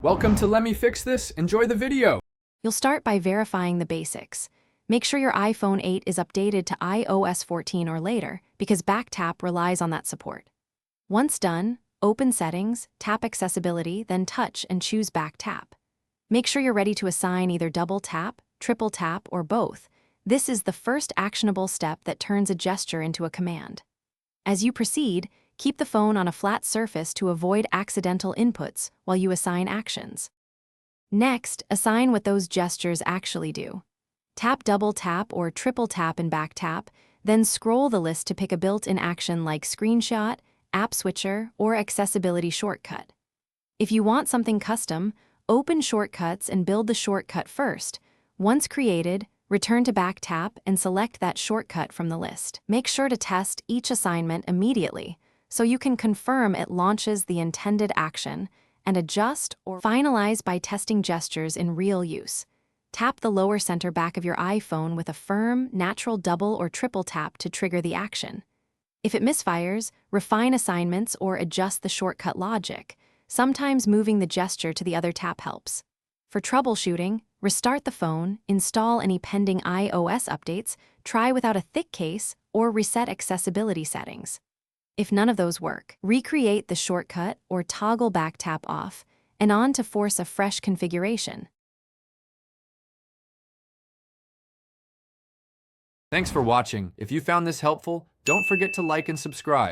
Welcome to Let Me Fix This. Enjoy the video. You'll start by verifying the basics. Make sure your iPhone 8 is updated to iOS 14 or later, because BackTap relies on that support. Once done, open Settings, tap Accessibility, then touch and choose BackTap. Make sure you're ready to assign either double tap, triple tap, or both. This is the first actionable step that turns a gesture into a command. As you proceed, keep the phone on a flat surface to avoid accidental inputs while you assign actions. Next, assign what those gestures actually do. Tap double tap or triple tap in BackTap, then scroll the list to pick a built-in action like Screenshot, App Switcher, or Accessibility Shortcut. If you want something custom, open Shortcuts and build the shortcut first. Once created, return to BackTap and select that shortcut from the list. Make sure to test each assignment immediately, so you can confirm it launches the intended action, and adjust or finalize by testing gestures in real use. Tap the lower center back of your iPhone with a firm, natural double or triple tap to trigger the action. If it misfires, refine assignments or adjust the shortcut logic. Sometimes moving the gesture to the other tap helps. For troubleshooting, restart the phone, install any pending iOS updates, try without a thick case, or reset accessibility settings. If none of those work, recreate the shortcut or toggle BackTap off and on to force a fresh configuration. Thanks for watching. If you found this helpful, don't forget to like and subscribe.